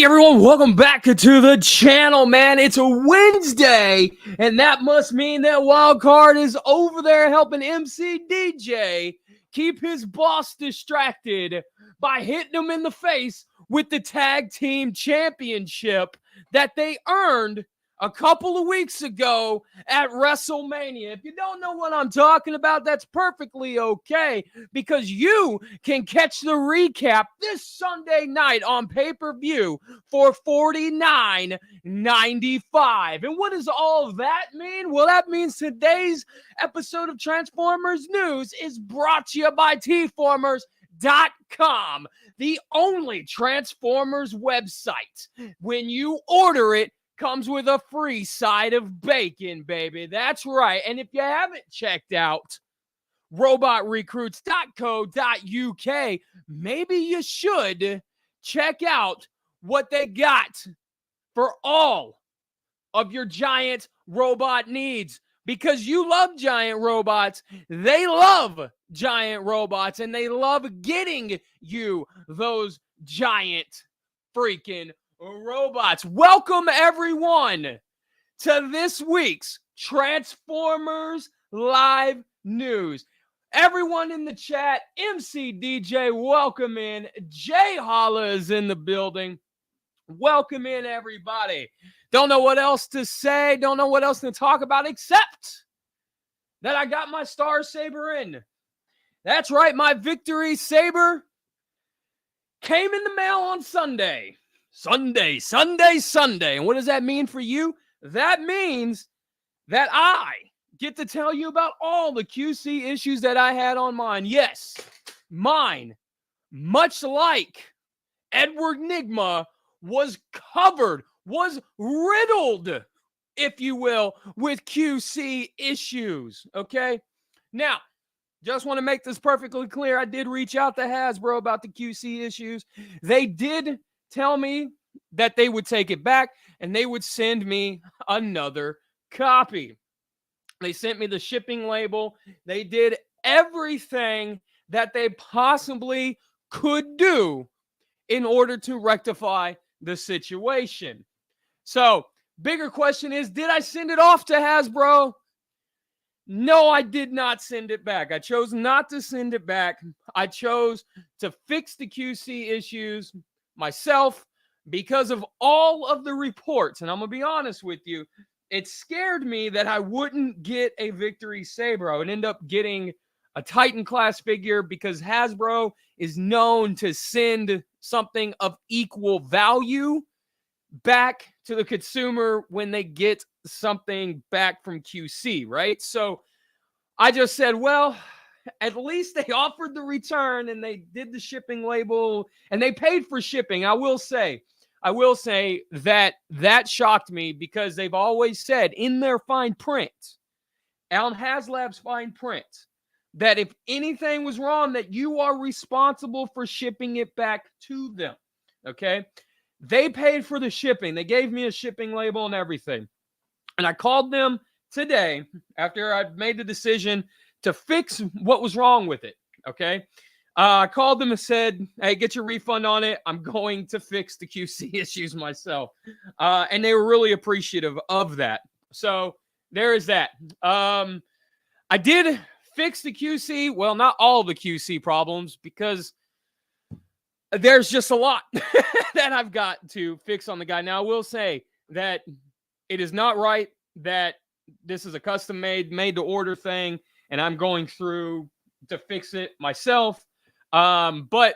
Hey everyone, welcome back to the channel, man. It's a Wednesday, and that must mean that Wildcard is over there helping MC DJ keep his boss distracted by hitting him in the face with the tag team championship that they earned a couple of weeks ago at WrestleMania. If you don't know what I'm talking about, that's perfectly okay, because you can catch the recap this Sunday night on pay-per-view for $49.95. And what does all of that mean? Well, that means today's episode of Transformers News is brought to you by tformers.com, the only Transformers website. When you order it, comes with a free side of bacon, baby. That's right. And if you haven't checked out robotrecruits.co.uk, maybe you should check out what they got for all of your giant robot needs, because you love giant robots, they love giant robots, and they love getting you those giant freaking robots. Welcome everyone to this week's Transformers Live News. Everyone in the chat, MC DJ, welcome in. Jay Holla is in the building. Welcome in, everybody. Don't know what else to say, don't know what else to talk about, except that I got my Star Saber in. That's right, my Victory Saber came in the mail on Sunday. Sunday. And what does that mean for you? That means that I get to tell you about all the QC issues that I had on mine. Yes, mine, much like Edward Nigma, was covered, was riddled, if you will, with QC issues, okay? Now, just want to make this perfectly clear. I did reach out to Hasbro about the QC issues. They did tell me that they would take it back and they would send me another copy. They sent me the shipping label. They did everything that they possibly could do in order to rectify the situation. So, bigger question is, did I send it off to Hasbro? No, I did not send it back. I chose not to send it back. I chose to fix the QC issues myself because of all of the reports. And I'm going to be honest with you, it scared me that I wouldn't get a Victory Saber. I would end up getting a Titan class figure because Hasbro is known to send something of equal value back to the consumer when they get something back from QC, right? So I just said, well, at least they offered the return and they did the shipping label and they paid for shipping. I will say that shocked me, because they've always said in their fine print, on HasLab's fine print, that if anything was wrong, that you are responsible for shipping it back to them, okay? They paid for the shipping. They gave me a shipping label and everything. And I called them today after I made the decision to fix what was wrong with it, okay? I called them and said, hey, get your refund on it. I'm going to fix the QC issues myself. And they were really appreciative of that. So there is that. I did fix the QC. Well, not all the QC problems, because there's just a lot that I've got to fix on the guy. Now, I will say that it is not right that this is a custom-made, made-to-order thing, and I'm going through to fix it myself. But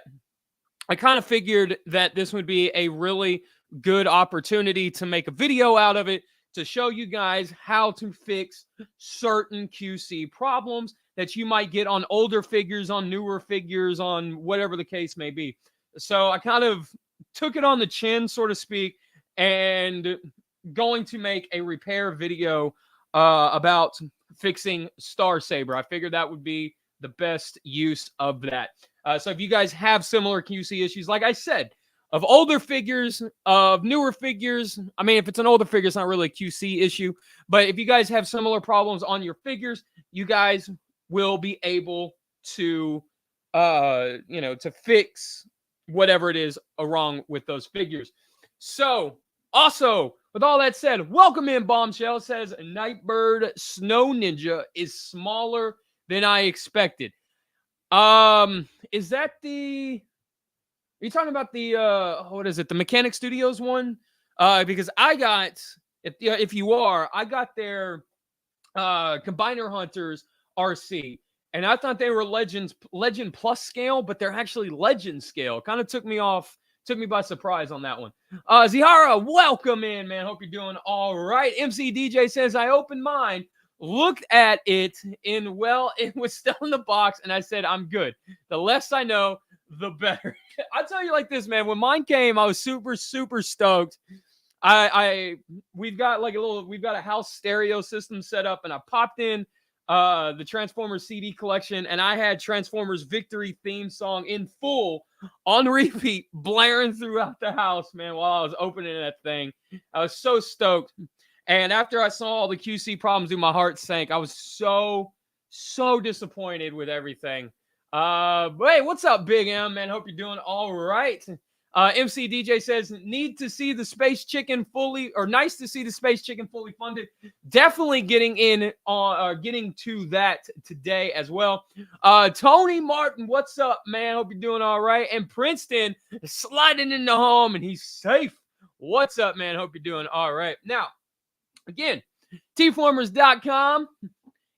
I kind of figured that this would be a really good opportunity to make a video out of it, to show you guys how to fix certain QC problems that you might get on older figures, on newer figures, on whatever the case may be. So I kind of took it on the chin, so to speak, and going to make a repair video about fixing Star Saber. I figured that would be the best use of that. So if you guys have similar QC issues, like I said, of older figures, of newer figures, I mean, if it's an older figure, it's not really a QC issue, but if you guys have similar problems on your figures, you guys will be able to, to fix whatever it is wrong with those figures. So, also, with all that said, welcome in, Bombshell. Says Nightbird Snow Ninja is smaller than I expected. Is that the? Are you talking about the what is it? The Mechanic Studios one? Because I got if you are, I got their Combiner Hunters RC, and I thought they were Legend Plus scale, but they're actually Legend scale. Kind of took me by surprise on that one. Zihara, welcome in, man. Hope you're doing all right. MC DJ says I opened mine, looked at it, and well, it was still in the box, and I said I'm good. The less I know, the better. I'll tell you like this, man. When mine came, I was super, super stoked. We've got a house stereo system set up, and I popped in the Transformers CD collection, and I had Transformers Victory theme song in full on repeat, blaring throughout the house, man, while I was opening that thing. I was so stoked. And after I saw all the QC problems, my heart sank. I was so disappointed with everything. But hey, what's up, Big M, man? Hope you're doing all right. MC DJ says, need to see the Space Chicken fully, or nice to see the Space Chicken fully funded. Definitely getting to that today as well. Tony Martin, what's up, man? Hope you're doing all right. And Princeton sliding into home, and he's safe. What's up, man? Hope you're doing all right. Now, again, tformers.com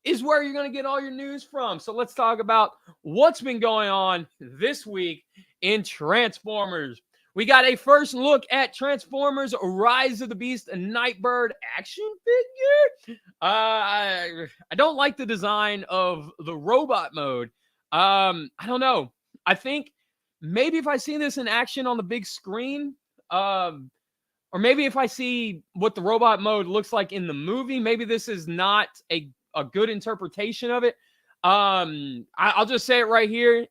is where you're going to get all your news from. So let's talk about what's been going on this week in Transformers. We got a first look at Transformers Rise of the Beast, a Nightbird action figure. I don't like the design of the robot mode. I don't know. I think maybe if I see this in action on the big screen, or maybe if I see what the robot mode looks like in the movie, maybe this is not a good interpretation of it. I'll just say it right here.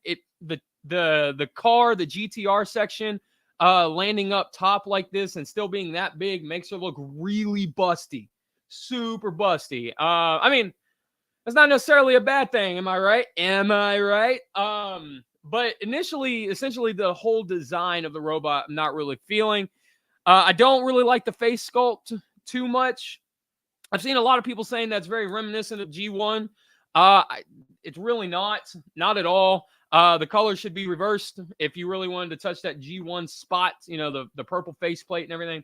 The car, the GTR section, landing up top like this and still being that big makes her look really busty, super busty. I mean, that's not necessarily a bad thing. Am I right? But essentially the whole design of the robot, I'm not really feeling. I don't really like the face sculpt too much. I've seen a lot of people saying that's very reminiscent of G1. It's really not at all. The color should be reversed if you really wanted to touch that G1 spot, the purple faceplate and everything.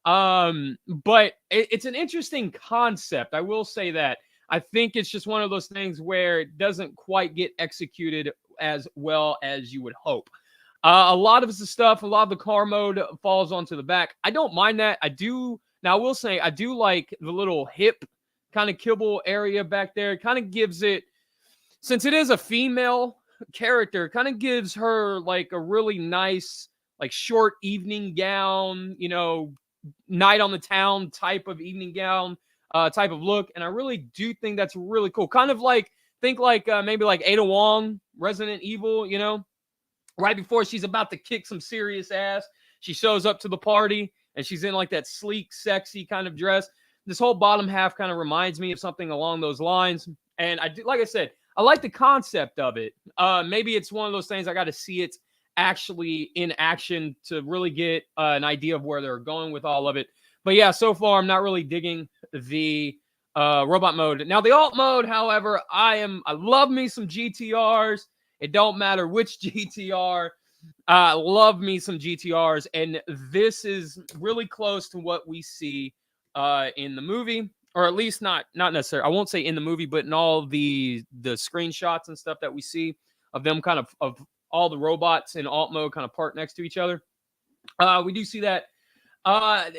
But it's an interesting concept. I will say that. I think it's just one of those things where it doesn't quite get executed as well as you would hope. A lot of the car mode falls onto the back. I don't mind that. Now, I will say I do like the little hip kind of kibble area back there. It kind of gives it, since it is a female character, kind of gives her like a really nice, like short evening gown, night on the town type of evening gown type of look. And I really do think that's really cool. Kind of like, maybe like Ada Wong, Resident Evil, right before she's about to kick some serious ass, she shows up to the party. And she's in like that sleek, sexy kind of dress. This whole bottom half kind of reminds me of something along those lines. And like I said, I like the concept of it. Maybe it's one of those things I got to see it actually in action to really get an idea of where they're going with all of it. But yeah, so far I'm not really digging the robot mode. Now the alt mode, however, I love me some GTRs. It don't matter which GTR. Love me some GTRs, and this is really close to what we see in the movie, or at least not necessarily. I won't say in the movie, but in all the screenshots and stuff that we see of them kind of all the robots in alt mode kind of parked next to each other. We do see that. I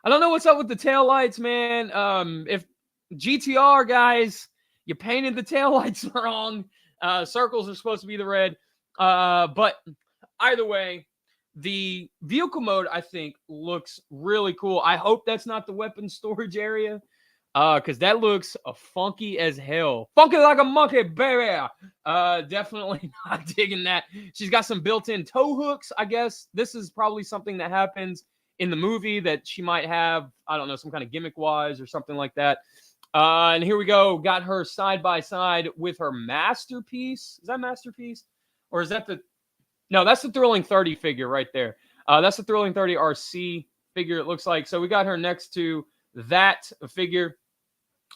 don't know what's up with the taillights, man. If GTR guys, you painted the taillights wrong. Circles are supposed to be the red. But either way, the vehicle mode, I think, looks really cool. I hope that's not the weapon storage area, because that looks funky as hell. Funky like a monkey, baby. Definitely not digging that. She's got some built-in tow hooks, I guess. This is probably something that happens in the movie that she might have, I don't know, some kind of gimmick-wise or something like that. And here we go. Got her side by side with her Masterpiece. Is that Masterpiece? Or is that no, that's the Thrilling 30 figure right there. That's the Thrilling 30 RC figure, it looks like. So we got her next to that figure.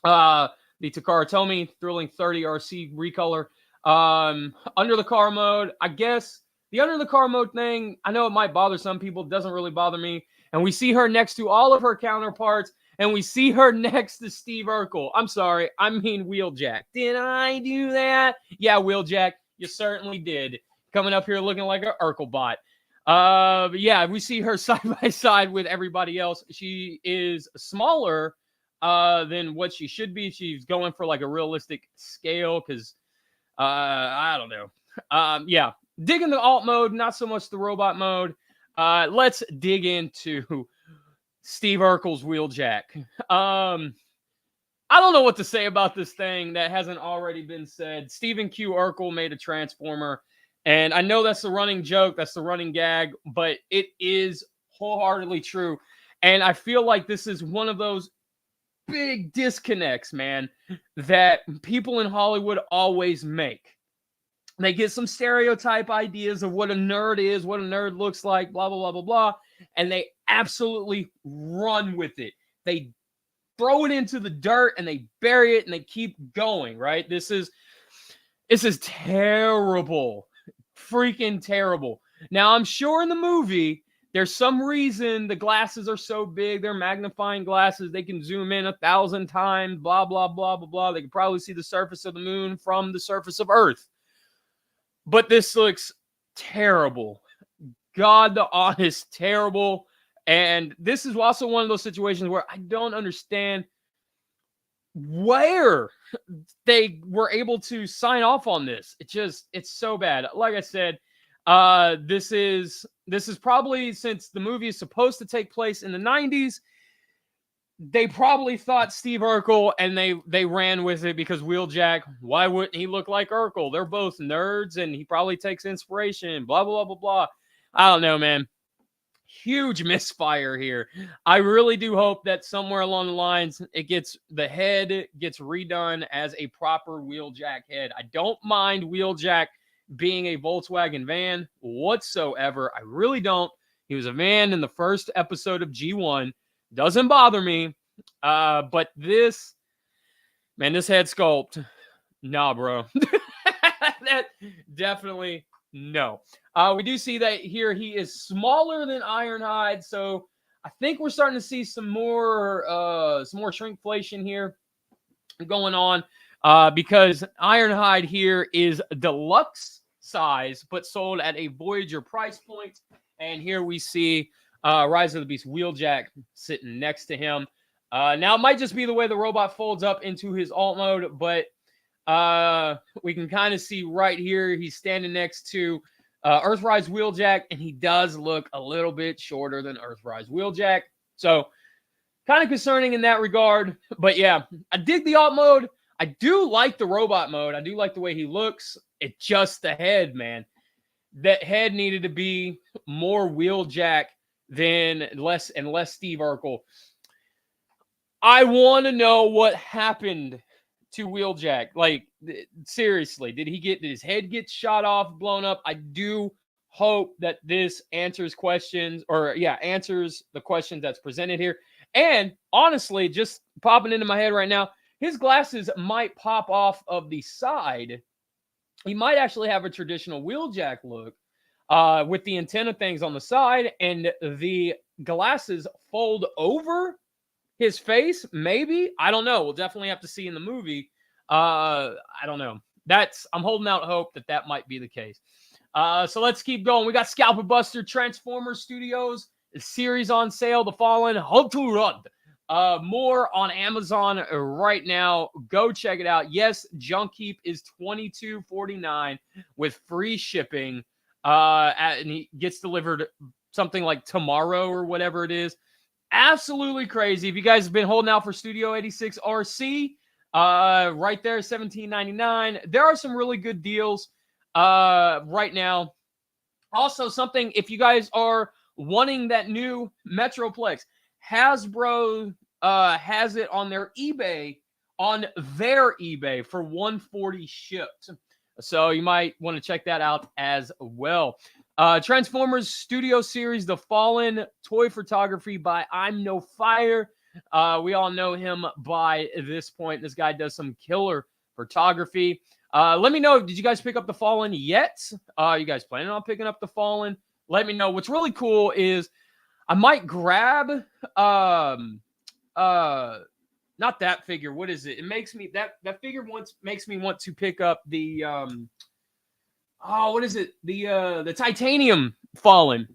The Takara Tomy Thrilling 30 RC recolor. Under the car mode, I guess the under the car mode thing, I know it might bother some people. It doesn't really bother me. And we see her next to all of her counterparts, and we see her next to Steve Urkel. I'm sorry, I mean Wheeljack. Did I do that? Yeah, Wheeljack, you certainly did. Coming up here looking like an Urkel bot. But yeah, we see her side by side with everybody else. She is smaller than what she should be. She's going for like a realistic scale because I don't know. Yeah, digging the alt mode, not so much the robot mode. Let's dig into Steve Urkel's Wheeljack. I don't know what to say about this thing that hasn't already been said. Stephen Q. Urkel made a Transformer, and I know that's the running joke, that's the running gag, but it is wholeheartedly true. And I feel like this is one of those big disconnects, man, that people in Hollywood always make. They get some stereotype ideas of what a nerd is, what a nerd looks like, blah, blah, blah, blah, blah, and they absolutely run with it. They throw it into the dirt and they bury it and they keep going, right? This is terrible. Freaking terrible. Now, I'm sure in the movie, there's some reason the glasses are so big. They're magnifying glasses. They can zoom in 1,000 times, blah, blah, blah, blah, blah. They can probably see the surface of the moon from the surface of Earth. But this looks terrible. God, the honest, terrible. And this is also one of those situations where I don't understand where they were able to sign off on this. It's so bad. Like I said, this is probably, since the movie is supposed to take place in the 90s, they probably thought Steve Urkel and they ran with it because Wheeljack, why wouldn't he look like Urkel? They're both nerds and he probably takes inspiration, blah, blah, blah, blah, blah. I don't know, man. Huge misfire here. I really do hope that somewhere along the lines, the head gets redone as a proper Wheeljack head. I don't mind Wheeljack being a Volkswagen van whatsoever. I really don't. He was a van in the first episode of G1. Doesn't bother me. But this head sculpt, nah, bro. That definitely no. We do see that here he is smaller than Ironhide, so I think we're starting to see some more shrinkflation here going on, because Ironhide here is deluxe size, but sold at a Voyager price point. And here we see Rise of the Beast Wheeljack sitting next to him. Now, it might just be the way the robot folds up into his alt mode, but we can kind of see right here he's standing next to Earthrise Wheeljack, and he does look a little bit shorter than Earthrise Wheeljack. So, kind of concerning in that regard. But yeah, I dig the alt mode. I do like the robot mode. I do like the way he looks. It's just the head, man. That head needed to be more Wheeljack than less Steve Urkel. I want to know what happened to Wheeljack. Like, seriously, did his head get shot off, blown up? I do hope that this answers the questions that's presented here. And honestly, just popping into my head right now, his glasses might pop off of the side. He might actually have a traditional Wheeljack look with the antenna things on the side, and the glasses fold over his face, maybe. I don't know. We'll definitely have to see in the movie. I don't know. I'm holding out hope that might be the case. So let's keep going. We got Scalper Buster Transformer Studios series on sale. The Fallen, How to Run. More on Amazon right now. Go check it out. Yes, Junk Heap is $22.49 with free shipping. And he gets delivered something like tomorrow or whatever it is. Absolutely crazy. If you guys have been holding out for Studio 86 RC, right there, $17.99. There are some really good deals right now. Also, something, if you guys are wanting that new Metroplex, Hasbro has it on their eBay for $140 shipped. So you might want to check that out as well. Transformers Studio Series, The Fallen, toy photography by I'm No Fire. We all know him by this point. This guy does some killer photography. Let me know, did you guys pick up The Fallen yet? You guys planning on picking up The Fallen? Let me know. What's really cool is I might grab not that figure. What is it? It makes me that figure makes me want to pick up the what is it? The titanium Fallen,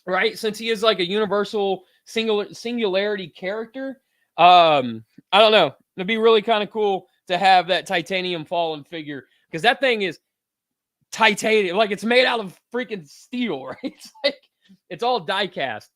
right? Since he is like a universal singularity character. I don't know. It'd be really kind of cool to have that titanium Fallen figure, because that thing is titanium, like it's made out of freaking steel, right? It's like it's all die cast.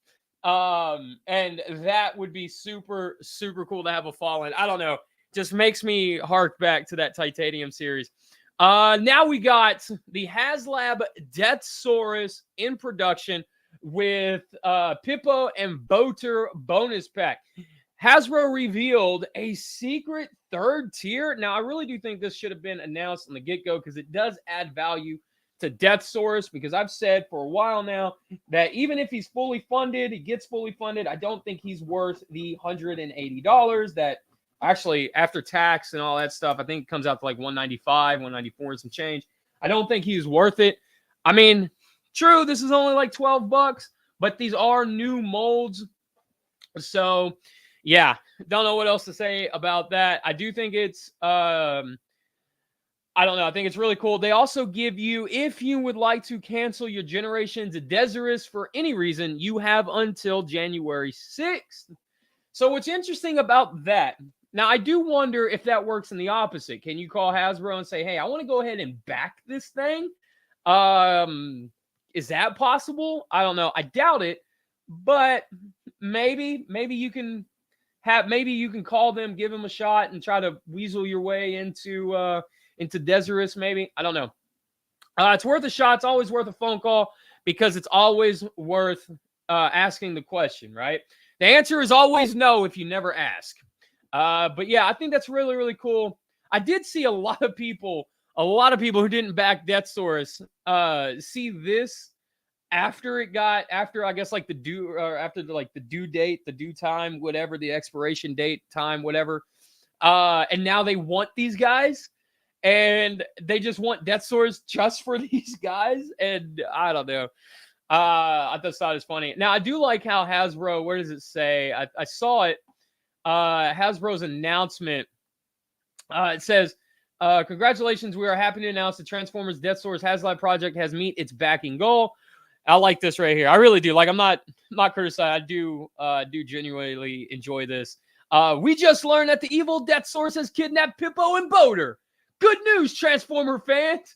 And that would be super, super cool to have a Fallen. I don't know. Just makes me hark back to that titanium series. Now we got the HasLab Deathsaurus in production with Pippo and Boter bonus pack. Hasbro revealed a secret third tier. Now, I really do think this should have been announced on the get-go, because it does add value to Deathsaurus, because I've said for a while now that even if he's fully funded, he gets fully funded, I don't think he's worth the $180 that actually, after tax and all that stuff, I think it comes out to like $195, $194 and some change. I don't think he's worth it. I mean, true, this is only like $12, but these are new molds. So, yeah, don't know what else to say about that. I do think it's, I don't know. I think it's really cool. They also give you, if you would like to cancel your Generations Deathsaurus for any reason, you have until January 6th. So what's interesting about that, now I do wonder if that works in the opposite. Can you call Hasbro and say, hey, I want to go ahead and back this thing? Is that possible? I don't know. I doubt it, but maybe you can call them, give them a shot, and try to weasel your way into Deathsaurus, maybe. I don't know. It's worth a shot. It's always worth a phone call, because it's always worth asking the question, right? The answer is always no if you never ask. But yeah, I think that's really, really cool. I did see a lot of people who didn't back Deathsaurus see this after I guess like the due date, the due time, whatever, the expiration date time, whatever. And now they want these guys, and they just want Deathsaurus just for these guys. And I don't know. I just thought it was funny. Now, I do like how Hasbro, where does it say? I saw it. Hasbro's announcement. It says, congratulations, we are happy to announce the Transformers Deathsaurus HasLab project has met its backing goal. I like this right here. I really do. Like, I'm not criticizing. I do genuinely enjoy this. We just learned that the evil Deathsaurus has kidnapped Pippo and Boter. Good news, Transformer fans.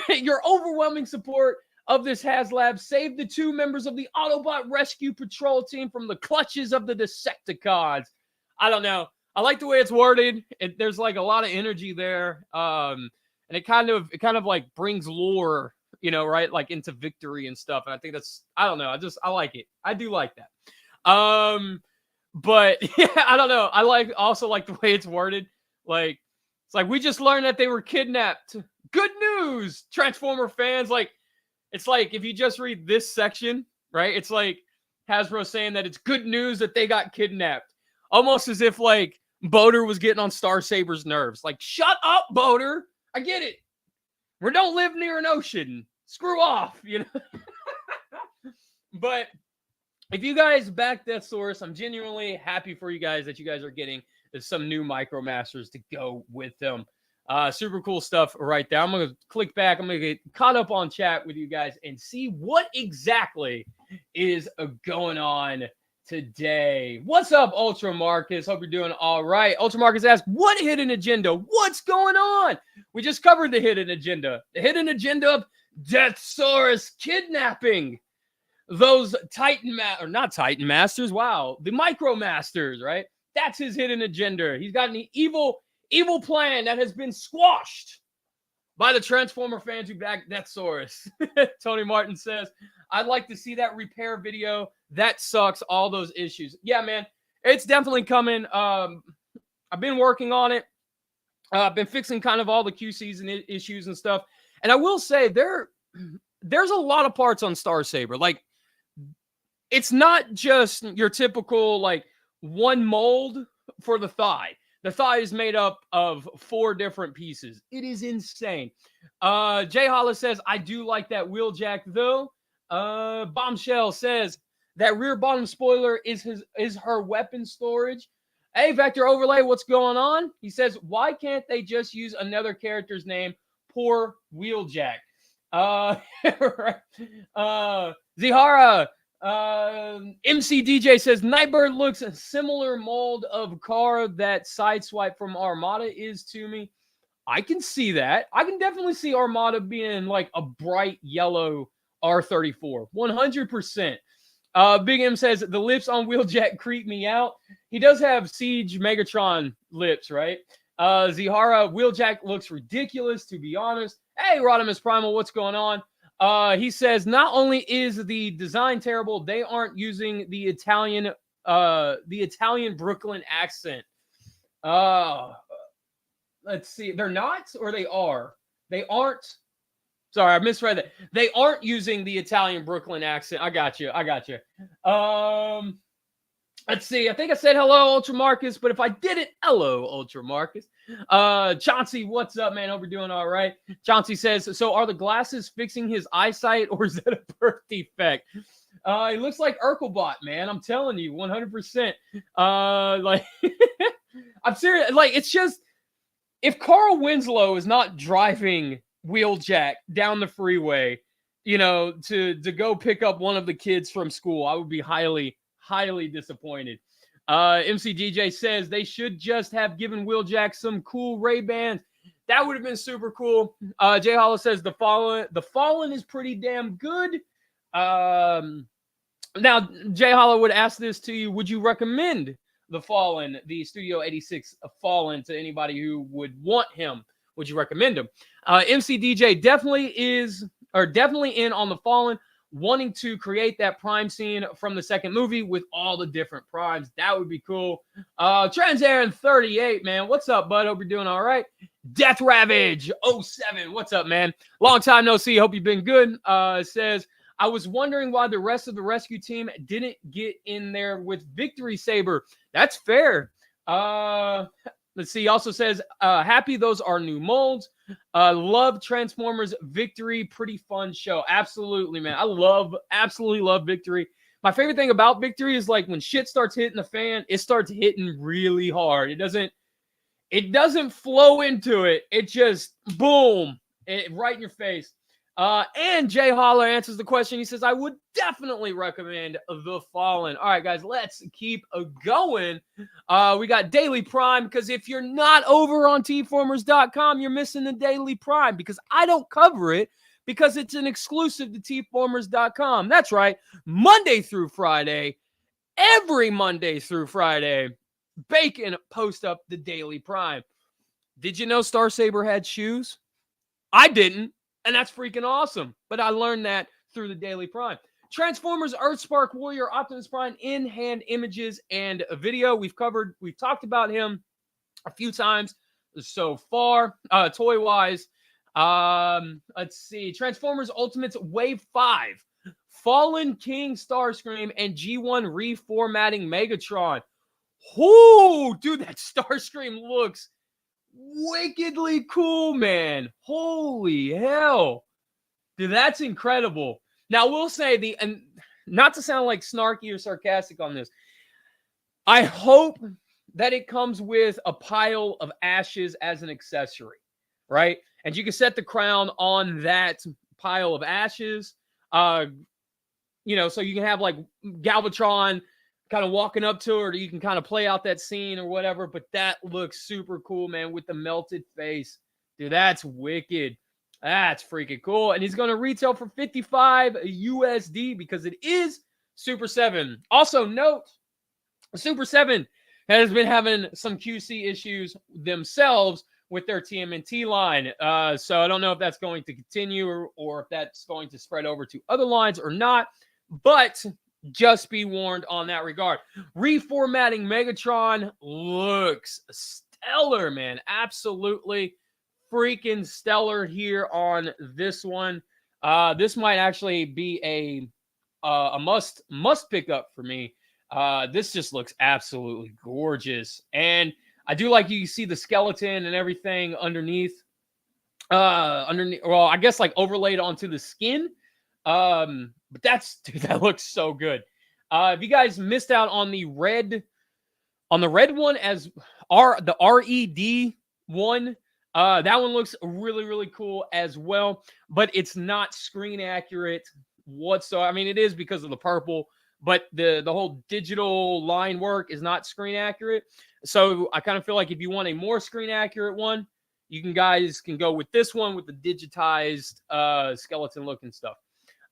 Your overwhelming support of this HasLab saved the two members of the Autobot Rescue Patrol team from the clutches of the Decepticons. I don't know. I like the way it's worded. There's like a lot of energy there. And it kind of like brings lore, right? Like into victory and stuff. And I think that's, I don't know. I like it. I do like that. But yeah, I don't know. I also like the way it's worded. Like, it's like, we just learned that they were kidnapped. Good news, Transformer fans. Like, it's like, if you just read this section, right? It's like Hasbro saying that it's good news that they got kidnapped. Almost as if like Boter was getting on Starsaber's nerves. Like, shut up, Boter. I get it. We don't live near an ocean. Screw off, But if you guys back Deathsaurus, I'm genuinely happy for you guys that you guys are getting some new Micromasters to go with them. Super cool stuff right there. I'm going to click back. I'm going to get caught up on chat with you guys and see what exactly is going on today. What's up, Ultra Marcus? Hope you're doing all right. Ultra Marcus asks, what hidden agenda? What's going on? We just covered the hidden agenda. The hidden agenda of Deathsaurus kidnapping those not Titan Masters. Wow. The Micromasters, right? That's his hidden agenda. He's got an evil plan that has been squashed by the Transformer fans who back Deathsaurus. Tony Martin says, I'd like to see that repair video. That sucks. All those issues. Yeah, man, it's definitely coming. I've been working on it. I've been fixing kind of all the QCs and issues and stuff. And I will say there's a lot of parts on Star Saber. Like, it's not just your typical like one mold for the thigh. The thigh is made up of 4 different pieces. It is insane. Jay Hollis says, I do like that wheel jack though. Bombshell says that rear bottom spoiler is her weapon storage. Hey, Vector Overlay, what's going on? He says, why can't they just use another character's name? Poor Wheeljack. Zihara, MC DJ says, Nightbird looks a similar mold of car that Sideswipe from Armada is to me. I can see that. I can definitely see Armada being like a bright yellow R34. 100%. Big M says, the lips on Wheeljack creep me out. He does have Siege Megatron lips, right? Zihara, Wheeljack looks ridiculous, to be honest. Hey, Rodimus Primal, what's going on? He says, not only is the design terrible, they aren't using the Italian Brooklyn accent. Let's see. They're not, or they are? They aren't. Sorry, I misread that. They aren't using the Italian Brooklyn accent. I got you. Let's see. I think I said hello, Ultra Marcus, but if I didn't, hello, Ultra Marcus. Chauncey, what's up, man? Hope you're doing all right. Chauncey says, so are the glasses fixing his eyesight, or is that a birth defect? He looks like Urkelbot, man. I'm telling you, 100%. Like, I'm serious. Like, it's just, if Carl Winslow is not driving Wheeljack down the freeway, you know, to go pick up one of the kids from school, I would be highly disappointed. MC DJ says they should just have given Wheeljack some cool Ray-Bans. That would have been super cool. Jay Hollow says the Fallen is pretty damn good. Now, Jay Hollow would ask this to you: would you recommend the Fallen, the Studio 86 Fallen, to anybody who would want him? Would you recommend him? MC DJ definitely in on the Fallen, wanting to create that Prime scene from the second movie with all the different Primes. That would be cool. Trans Aaron 38, man. What's up, bud? Hope you're doing all right. Death Ravage 07. What's up, man? Long time no see. Hope you've been good. Says, I was wondering why the rest of the rescue team didn't get in there with Victory Saber. That's fair. Let's see. He also says, happy those are new molds. Love Transformers Victory. Pretty fun show. Absolutely, man. Absolutely love Victory. My favorite thing about Victory is like when shit starts hitting the fan, it starts hitting really hard. It doesn't flow into it. It just boom, right in your face. And Jay Holler answers the question. He says, I would definitely recommend The Fallen. All right, guys, let's keep going. We got Daily Prime, because if you're not over on tformers.com, you're missing the Daily Prime, because I don't cover it, because it's an exclusive to tformers.com. That's right. Monday through Friday, every Monday through Friday, Bacon post up the Daily Prime. Did you know Star Saber had shoes? I didn't. And that's freaking awesome. But I learned that through the Daily Prime. Transformers Earthspark Warrior Optimus Prime in-hand images and a video. We've talked about him a few times so far, toy-wise. Let's see. Transformers Ultimates Wave 5. Fallen King Starscream and G1 reformatting Megatron. Whoo! Dude, that Starscream looks wickedly cool, man. Holy hell. Dude, that's incredible. Now, we'll say and not to sound like snarky or sarcastic on this, I hope that it comes with a pile of ashes as an accessory, right? And you can set the crown on that pile of ashes, so you can have like Galvatron kind of walking up to her, or you can kind of play out that scene or whatever, but that looks super cool, man, with the melted face. Dude, that's wicked. That's freaking cool. And he's going to retail for $55 USD because it is Super 7. Also note, Super 7 has been having some QC issues themselves with their TMNT line. So I don't know if that's going to continue or if that's going to spread over to other lines or not, but just be warned on that regard. Reformatting Megatron looks stellar, man. Absolutely freaking stellar here on this one. This might actually be a must pick up for me. This just looks absolutely gorgeous, and I do like you see the skeleton and everything underneath. Well, I guess like overlaid onto the skin. But dude, that looks so good. If you guys missed out on the red one as the RED one, that one looks really, really cool as well, but it's not screen accurate whatsoever. I mean, it is because of the purple, but the whole digital line work is not screen accurate. So I kind of feel like if you want a more screen accurate one, guys can go with this one with the digitized skeleton looking stuff.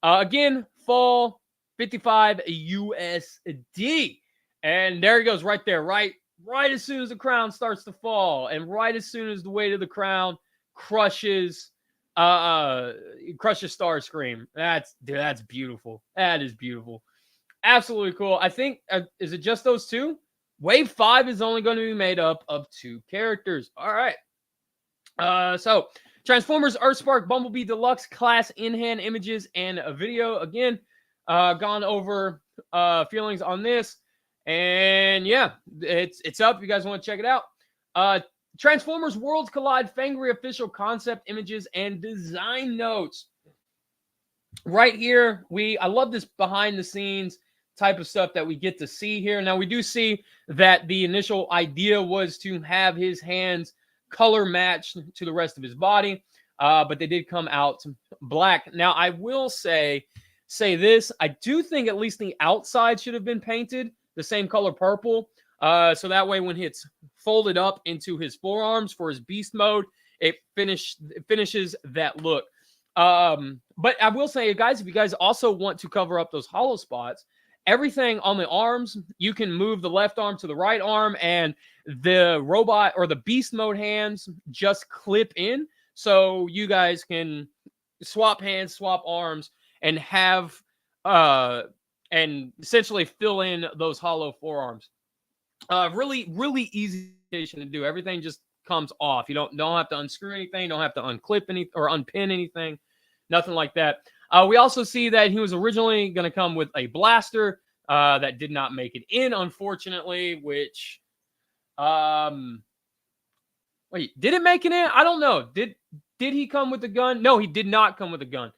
Again, fall 55 USD. And there he goes right there, right as soon as the crown starts to fall, and right as soon as the weight of the crown crushes Starscream. That's beautiful. That is beautiful. Absolutely cool. I think is it just those two? Wave 5 is only going to be made up of 2 characters. All right. So Transformers Earthspark Bumblebee Deluxe class in-hand images and a video. Again, gone over feelings on this. And yeah, it's up if you guys want to check it out. Transformers Worlds Collide Fangry official concept images and design notes. Right here, I love this behind the scenes type of stuff that we get to see here. Now we do see that the initial idea was to have his hands color matched to the rest of his body, but they did come out black. Now I will say this, I do think at least the outside should have been painted the same color purple, so that way when it's folded up into his forearms for his beast mode, it finishes that look. But I will say, guys, if you guys also want to cover up those hollow spots, everything on the arms, you can move the left arm to the right arm, and the robot or the beast mode hands just clip in, so you guys can swap hands, swap arms, and have and essentially fill in those hollow forearms. Really, really easy to do. Everything just comes off. You don't have to unscrew anything. Don't have to unclip any or unpin anything. Nothing like that. We also see that he was originally going to come with a blaster that did not make it in, unfortunately. Which, wait, did it make it in? I don't know. Did he come with a gun? No, he did not come with a gun.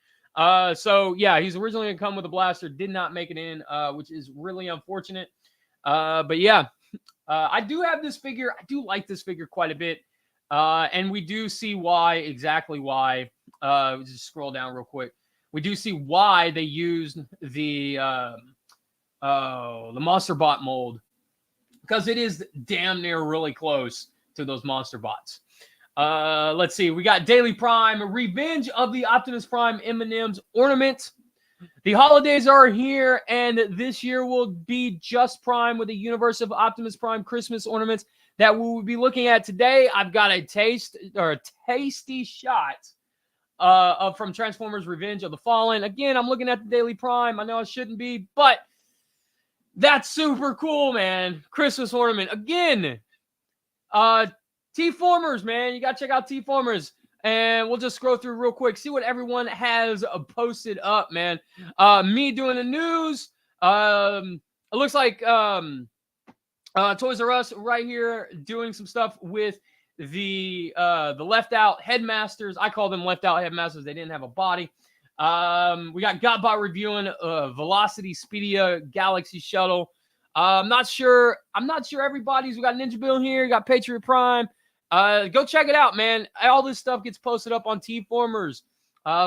So yeah, he's originally going to come with a blaster. Did not make it in, which is really unfortunate. But yeah, I do have this figure. I do like this figure quite a bit. And we do see exactly why. Just scroll down real quick. We do see why they used the Monster Bot mold, because it is damn near really close to those Monster Bots. Let's see. We got Daily Prime, Revenge of the Optimus Prime M&M's ornament. The holidays are here, and this year will be just Prime with a Universe of Optimus Prime Christmas ornaments that we will be looking at today. I've got a tasty shot from Transformers Revenge of the Fallen. Again, I'm looking at the Daily Prime. I know I shouldn't be, but that's super cool, man. Christmas ornament. Again, T-Formers, man. You got to check out T-Formers. And we'll just scroll through real quick, see what everyone has posted up, man. Me doing the news. It looks like Toys R Us right here doing some stuff with the left out headmasters. I call them left out headmasters. They didn't have a body. We got Godbot reviewing Velocity Speedia Galaxy Shuttle. I'm not sure everybody's. We got Ninja Bill here. We got Patriot Prime. Go check it out, man. All this stuff gets posted up on T-Formers.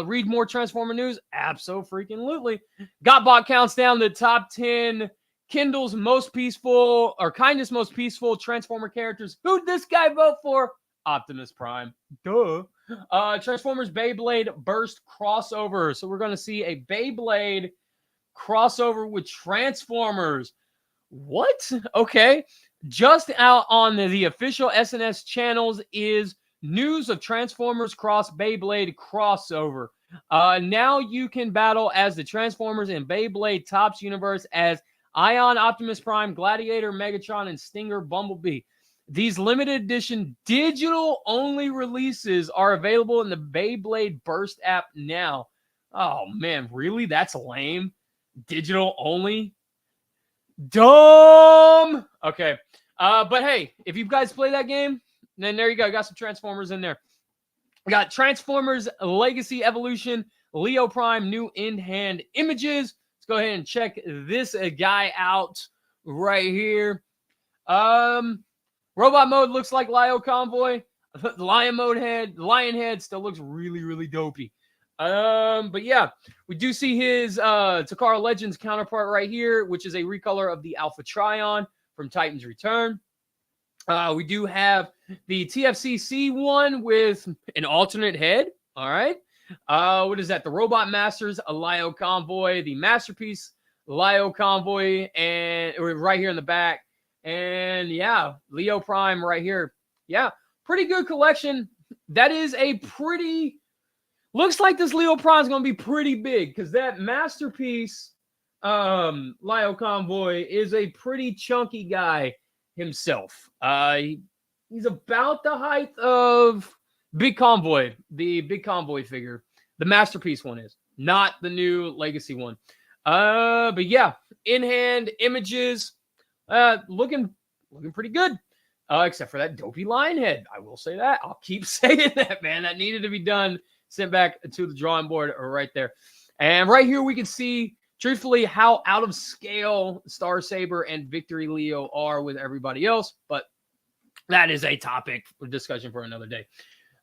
Read more Transformer news? Abso-freaking-lutely. Godbot counts down the top 10 Kindle's most peaceful or kindest most peaceful Transformer characters. Who'd this guy vote for? Optimus Prime. Duh. Transformers Beyblade Burst crossover. So we're going to see a Beyblade crossover with Transformers. What? Okay. Just out on the official SNS channels is news of Transformers Cross Beyblade crossover. Now you can battle as the Transformers in Beyblade Topps universe as Ion, Optimus Prime, Gladiator, Megatron, and Stinger Bumblebee. These limited edition digital only releases are available in the Beyblade Burst app now. Oh, man, really? That's lame. Digital only? Dumb. Okay. But hey, if you guys play that game, then there you go. Got some Transformers in there. We got Transformers Legacy Evolution, Leo Prime, new in-hand images. Let's go ahead and check this guy out right here. Robot mode looks like Lio Convoy. Lion head still looks really, really dopey. But yeah, we do see his Takara Legends counterpart right here, which is a recolor of the Alpha Trion from Titan's Return. We do have the TFCC one with an alternate head. All right. What is that? The Robot Masters, a Lio Convoy, the Masterpiece Lio Convoy, and right here in the back. And yeah, Leo Prime right here. Yeah, pretty good collection. That is a pretty, looks like this Leo Prime is going to be pretty big because that Masterpiece Lio Convoy is a pretty chunky guy himself. He's about the height of Big Convoy, the Big Convoy figure. The Masterpiece one is, not the new Legacy one. But yeah, in-hand images, looking pretty good. Except for that dopey lion head. I will say that. I'll keep saying that, man. That needed to be done. Sent back to the drawing board right there. And right here we can see, truthfully, how out of scale Star Saber and Victory Leo are with everybody else. But that is a topic for discussion for another day.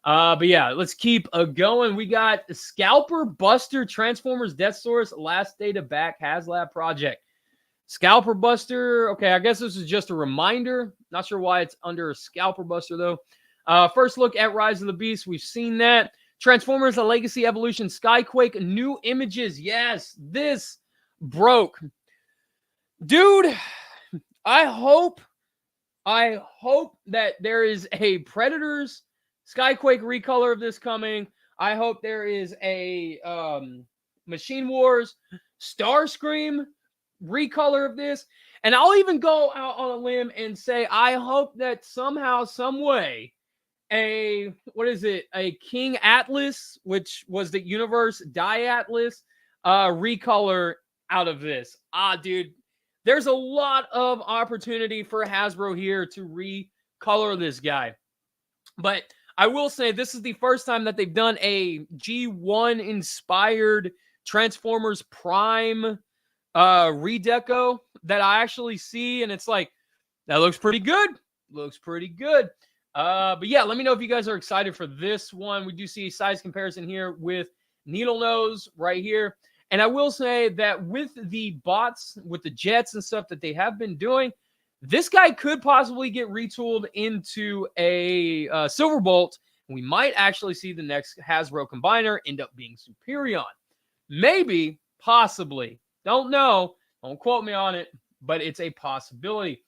But yeah, let's keep going. We got Scalper Buster Transformers Death Source Last Data Back HasLab Project. Scalper Buster. Okay, I guess this is just a reminder. Not sure why it's under Scalper Buster, though. First look at Rise of the Beast. We've seen that. Transformers, a Legacy Evolution, Skyquake, new images. Yes, this broke. Dude, I hope that there is a Predators Skyquake recolor of this coming. I hope there is a Machine Wars Starscream recolor of this. And I'll even go out on a limb and say I hope that somehow, some way, a King Atlas, which was the Universe Diatlas, recolor out of this. Dude, there's a lot of opportunity for Hasbro here to recolor this guy. But I will say this is the first time that they've done a G1 inspired Transformers Prime redeco that I actually see, and it's like, that looks pretty good. Looks pretty good. But yeah, let me know if you guys are excited for this one. We do see a size comparison here with Needle Nose right here. And I will say that with the bots, with the jets and stuff that they have been doing, this guy could possibly get retooled into a Silverbolt. We might actually see the next Hasbro Combiner end up being Superion. Maybe, possibly. Don't know. Don't quote me on it, but it's a possibility.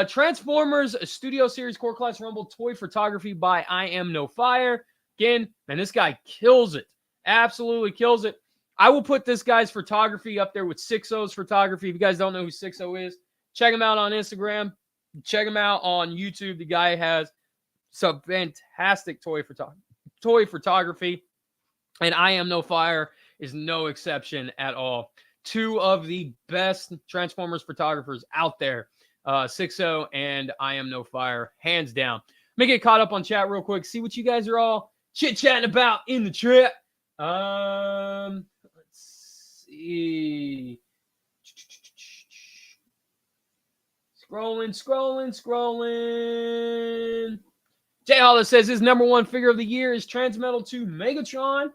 Transformers Studio Series Core Class Rumble toy photography by I Am No Fire. Again, man, this guy kills it. Absolutely kills it. I will put this guy's photography up there with 6-0's photography. If you guys don't know who 6-0 is, check him out on Instagram. Check him out on YouTube. The guy has some fantastic toy photography. And I Am No Fire is no exception at all. Two of the best Transformers photographers out there. 6-0 and I Am No Fire, hands down. Let me get caught up on chat real quick. See what you guys are all chit-chatting about in the chat. Let's see. Scrolling. Jay Hollis says his number one figure of the year is Transmetal 2 Megatron.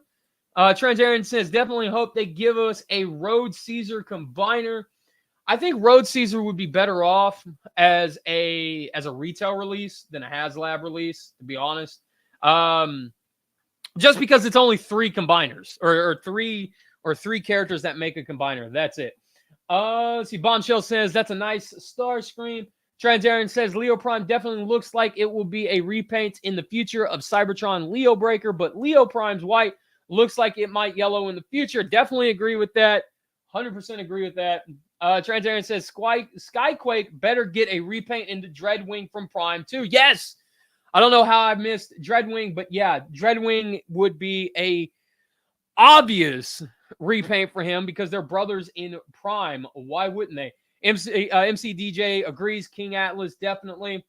Transarian says, definitely hope they give us a Road Caesar combiner. I think Road Caesar would be better off as a retail release than a HasLab release, to be honest. Just because it's only 3 combiners or three characters that make a combiner. That's it. Let's see. Bombshell says that's a nice Starscream. Transarian says Leo Prime definitely looks like it will be a repaint in the future of Cybertron Leo Breaker, but Leo Prime's white looks like it might yellow in the future. Definitely agree with that. 100% agree with that. Transarian says Skyquake better get a repaint into Dreadwing from Prime too. Yes! I don't know how I missed Dreadwing, but yeah, Dreadwing would be a obvious repaint for him because they're brothers in prime. Why wouldn't they? MC DJ agrees. King Atlas definitely.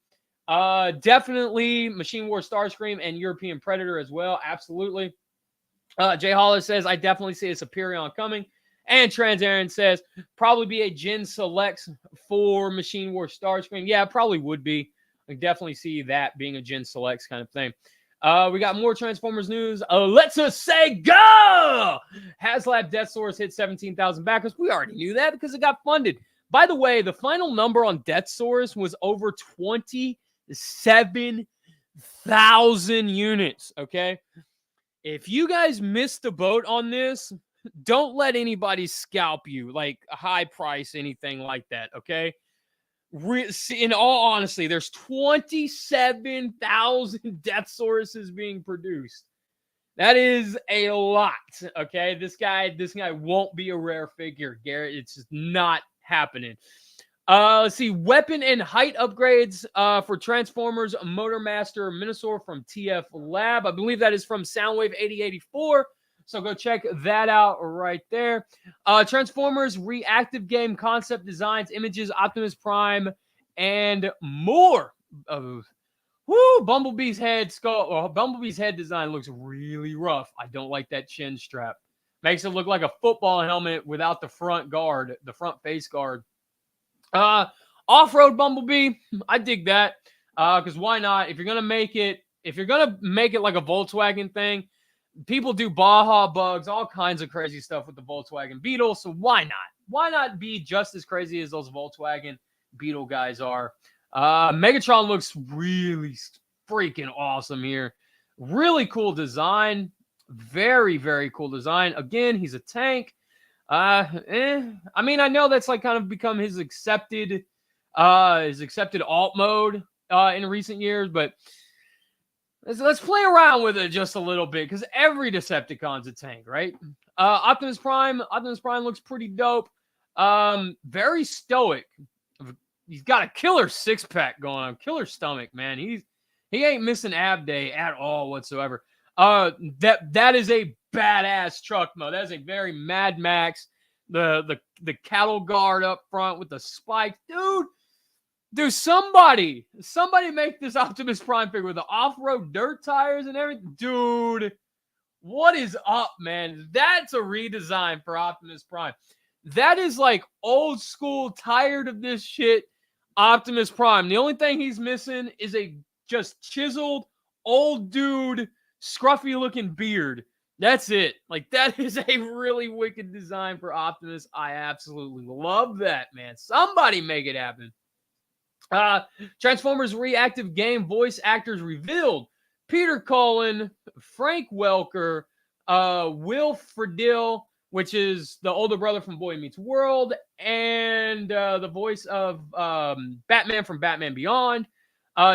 Definitely Machine War Starscream and European Predator as well. Absolutely. Jay Hollis says, I definitely see a Superion coming. And Trans Aaron says, probably be a Gen Selects for Machine War Starscream. Yeah, probably would be. I definitely see that being a Gen Selects kind of thing. We got more Transformers news. Let's just say go! HasLab Death Source hit 17,000 backers. We already knew that because it got funded. By the way, the final number on Death Source was over 27,000 units, okay? If you guys missed the boat on this, don't let anybody scalp you, like a high price, anything like that, okay? In all honesty, there's 27,000 Death Sources being produced. That is a lot, okay? This guy won't be a rare figure, Garrett. It's just not happening. Let's see. Weapon and height upgrades for Transformers Motormaster Minosaur from TF Lab. I believe that is from Soundwave 8084. So go check that out right there. Transformers Reactive Game Concept Designs, Images, Optimus Prime, and more. Bumblebee's head Bumblebee's head design looks really rough. I don't like that chin strap. Makes it look like a football helmet without the front guard, the front face guard. Off-road Bumblebee, I dig that. Because why not? If you're gonna make it like a Volkswagen thing, people do Baja bugs, all kinds of crazy stuff with the Volkswagen Beetle. So why not? Why not be just as crazy as those Volkswagen Beetle guys are? Megatron looks really freaking awesome here. Really cool design. Very, very cool design. Again, he's a tank. I mean, I know that's like kind of become his accepted alt mode in recent years, but let's play around with it just a little bit because every Decepticon's a tank, right? Optimus Prime looks pretty dope. Very stoic. He's got a killer six-pack going on, killer stomach, man. He ain't missing ab day at all whatsoever. That is a badass truck mode. That is a very Mad Max. The cattle guard up front with the spikes, dude. Somebody make this Optimus Prime figure with the off-road dirt tires and everything, dude. What is up, man? That's a redesign for Optimus Prime. That is like old school, tired of this shit Optimus Prime. The only thing he's missing is a just chiseled old dude, scruffy looking beard. That's it. Like, that is a really wicked design for Optimus. I absolutely love that, man. Somebody make it happen. Transformers Reactive Game voice actors revealed. Peter Cullen, Frank Welker, Will Friedle, which is the older brother from Boy Meets World, and the voice of Batman from Batman Beyond,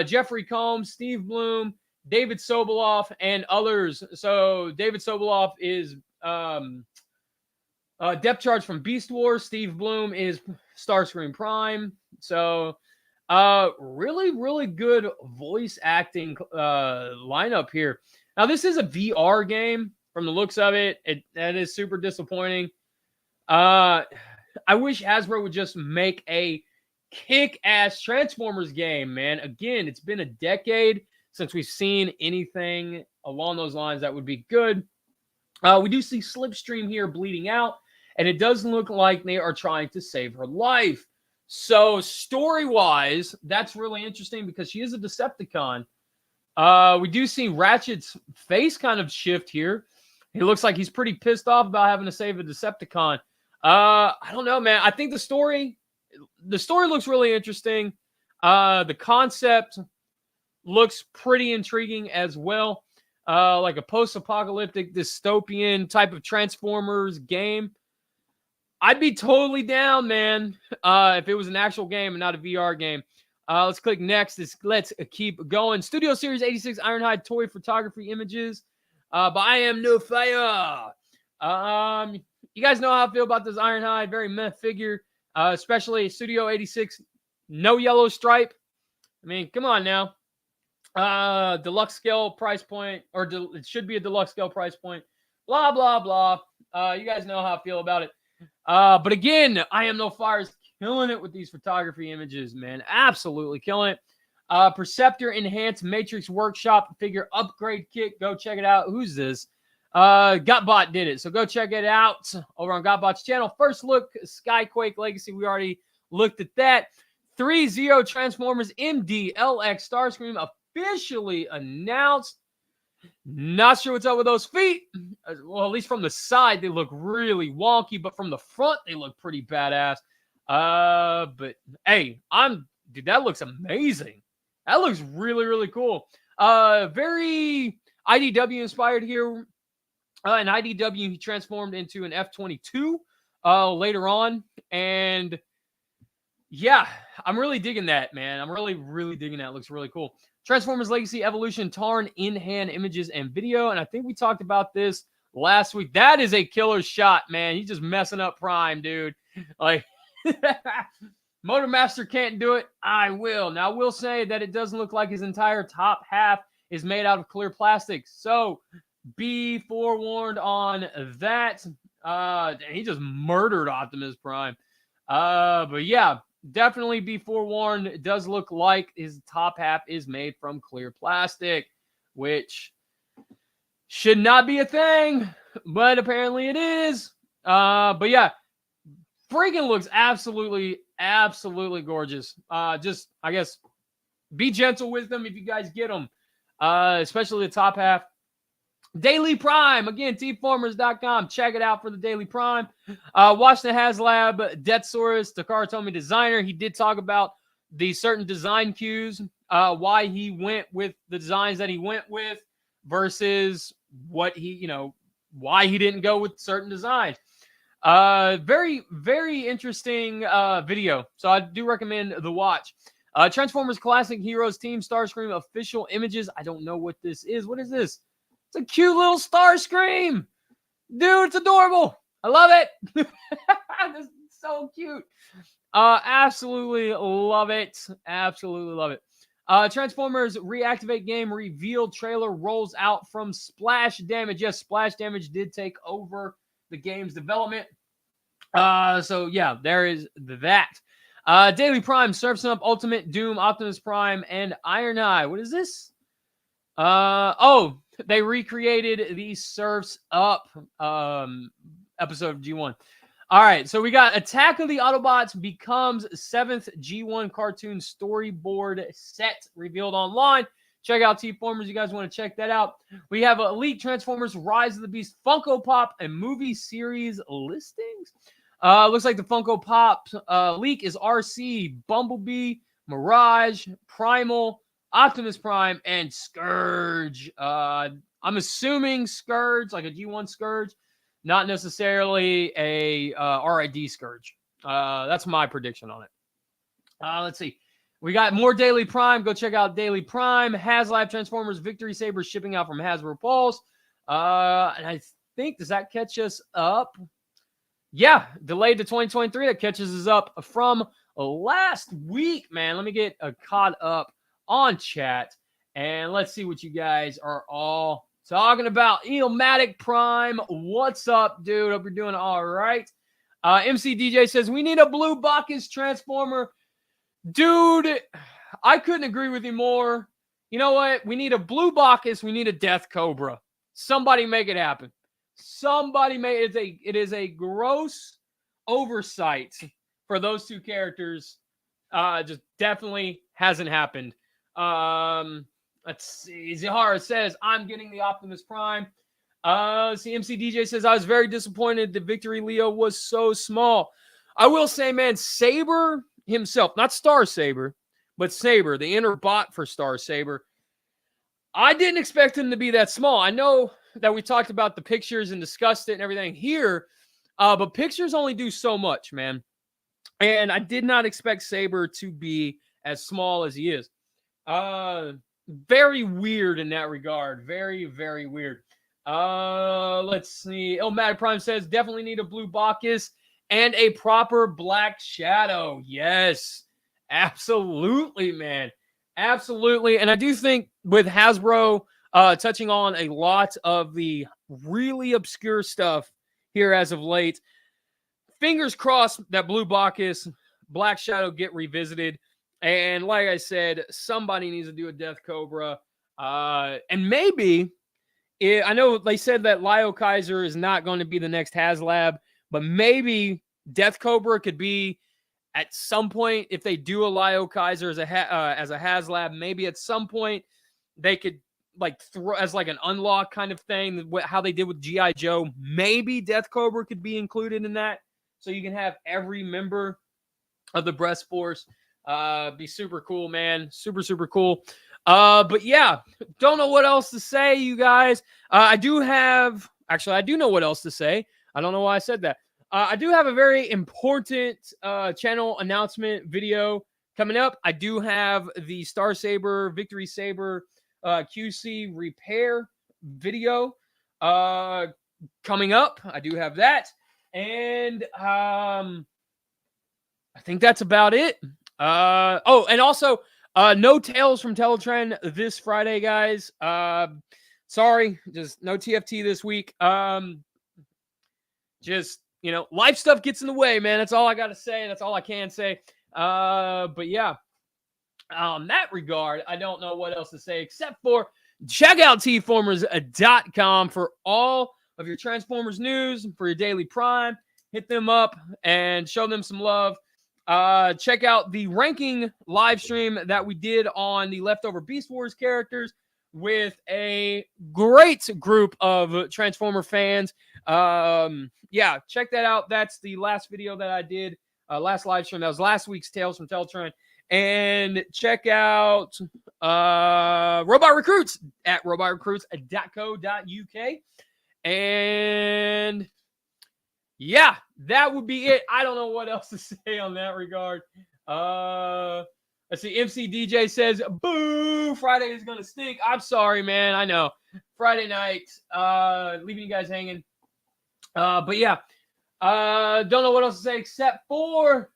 Jeffrey Combs, Steve Bloom, David Soboleff, and others. So David Soboleff is Depth Charge from Beast Wars. Steve Bloom is Starscream Prime. So really, really good voice acting lineup here. Now, this is a VR game from the looks of it. That is super disappointing. I wish Hasbro would just make a kick-ass Transformers game, man. Again, it's been a decade since we've seen anything along those lines that would be good. We do see Slipstream here bleeding out, and it does look like they are trying to save her life. So story-wise, that's really interesting because she is a Decepticon. We do see Ratchet's face kind of shift here. He looks like he's pretty pissed off about having to save a Decepticon. I don't know, man. I think the story looks really interesting. The concept looks pretty intriguing as well. Like a post-apocalyptic dystopian type of Transformers game. I'd be totally down, man, if it was an actual game and not a VR game. Let's click next. Let's keep going. Studio Series 86 Ironhide toy photography images by I Am No Fire. You guys know how I feel about this Ironhide. Very meh figure, especially Studio 86. No yellow stripe. I mean, come on now. Deluxe scale price point, or it should be a deluxe scale price point. blah, blah, blah. You guys know how I feel about it. But again, I Am No Fire is killing it with these photography images, man. Absolutely killing it. Perceptor Enhanced Matrix Workshop Figure Upgrade Kit. Go check it out. Who's this? Gotbot did it. So go check it out over on Gotbot's channel. First look, Skyquake Legacy. We already looked at that. 3 Zero Transformers MDLX Starscream officially announced. Not sure what's up with those feet. Well, at least from the side, they look really wonky, but from the front, they look pretty badass. But hey, dude, that looks amazing. That looks really, really cool. Very IDW inspired here. In IDW, he transformed into an F-22 later on. And yeah, I'm really digging that, man. I'm really, really digging that. It looks really cool. Transformers Legacy Evolution Tarn in-hand images and video. And I think we talked about this last week. That is a killer shot, man. He's just messing up Prime, dude. Like, Motormaster can't do it. I will. Now, I will say that it doesn't look like his entire top half is made out of clear plastic. So, be forewarned on that. He just murdered Optimus Prime. But yeah, definitely be forewarned. It does look like his top half is made from clear plastic, which should not be a thing, but apparently it is. But yeah, freaking looks absolutely gorgeous. Just, I guess, be gentle with them if you guys get them, especially the top half. Daily Prime, again, tformers.com. Check it out for the Daily Prime. Washington HasLab, Deathsaurus, Takara Tomy designer. He did talk about the certain design cues, why he went with the designs that he went with versus what he, why he didn't go with certain designs. Very, very interesting video. So I do recommend the watch. Transformers Classic Heroes Team Starscream official images. I don't know what this is. What is this? It's a cute little Starscream. Dude, it's adorable. I love it. This is so cute. Absolutely love it. Absolutely love it. Transformers Reactivate Game revealed trailer rolls out from Splash Damage. Yes, Splash Damage did take over the game's development. So yeah, there is that. Daily Prime, Surfs Up, Ultimate, Doom, Optimus Prime, and Ironhide. What is this? They recreated the Surfs Up episode of G1. All right, so we got Attack of the Autobots becomes 7th G1 cartoon storyboard set revealed online. Check out T-Formers. You guys want to check that out. We have Elite Transformers Rise of the Beast Funko Pop and movie series listings. Looks like the Funko Pop leak is RC, Bumblebee, Mirage, Primal, Optimus Prime, and Scourge. I'm assuming Scourge, like a G1 Scourge, not necessarily a RID Scourge. That's my prediction on it. Let's see. We got more Daily Prime. Go check out Daily Prime. HasLab Transformers Victory Saber shipping out from Hasbro Pulse. And I think, does that catch us up? Yeah, delayed to 2023. That catches us up from last week, man. Let me get caught up on chat, and let's see what you guys are all talking about. Eelmatic Prime, what's up, dude? Hope you're doing all right. MC DJ says, we need a blue Bacchus Transformer. Dude, I couldn't agree with you more. You know what? We need a blue Bacchus. We need a Death Cobra. Somebody make it happen. Somebody make it. It is a gross oversight for those two characters. Just definitely hasn't happened. Let's see. Zahara says, I'm getting the Optimus Prime. MC DJ says, I was very disappointed the Victory Leo was so small. I will say, man, Saber himself, not Star Saber, but Saber, the inner bot for Star Saber, I didn't expect him to be that small. I know that we talked about the pictures and discussed it and everything here, but pictures only do so much, man. And I did not expect Saber to be as small as he is. Very weird in that regard. Very, very weird. Let's see. Ilmatic Prime says, definitely need a blue Bacchus and a proper Black Shadow. Yes, absolutely, man. Absolutely. And I do think with Hasbro touching on a lot of the really obscure stuff here as of late. Fingers crossed that Blue Bacchus, Black Shadow get revisited. And like I said, somebody needs to do a Death Cobra. And maybe, I know they said that Lio Kaiser is not going to be the next HasLab, but maybe Death Cobra could be at some point, if they do a Lio Kaiser as a HasLab, maybe at some point they could like throw as like an unlock kind of thing, how they did with G.I. Joe. Maybe Death Cobra could be included in that. So you can have every member of the Breast Force. Be super cool, man. Super, super cool. But yeah, don't know what else to say, you guys. I do know what else to say. I don't know why I said that. I do have a very important channel announcement video coming up. I do have the Star Saber, Victory Saber QC repair video coming up. I do have that. And I think that's about it. And also, no Tales from Teletrend this Friday, guys. Sorry, just no TFT this week. Just, life stuff gets in the way, man. That's all I got to say. That's all I can say. But yeah, on that regard, I don't know what else to say except for check out tformers.com for all of your Transformers news, for your daily prime. Hit them up and show them some love. Check out the ranking live stream that we did on the leftover Beast Wars characters with a great group of Transformer fans. Yeah, check that out. That's the last video that I did, last live stream. That was last week's Tales from Teletrend. And check out Robot Recruits at robotrecruits.co.uk. And yeah, that would be it. I don't know what else to say on that regard. Let's see. MC DJ says, boo, Friday is going to stink. I'm sorry, man. I know. Friday night, leaving you guys hanging. But yeah, don't know what else to say except for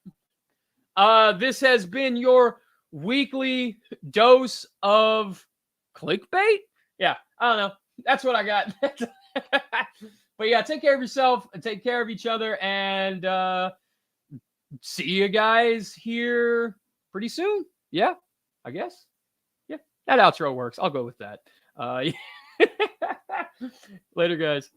this has been your weekly dose of clickbait. Yeah, I don't know. That's what I got. But yeah, take care of yourself and take care of each other. And see you guys here pretty soon. Yeah, I guess. Yeah, that outro works. I'll go with that. Later, guys.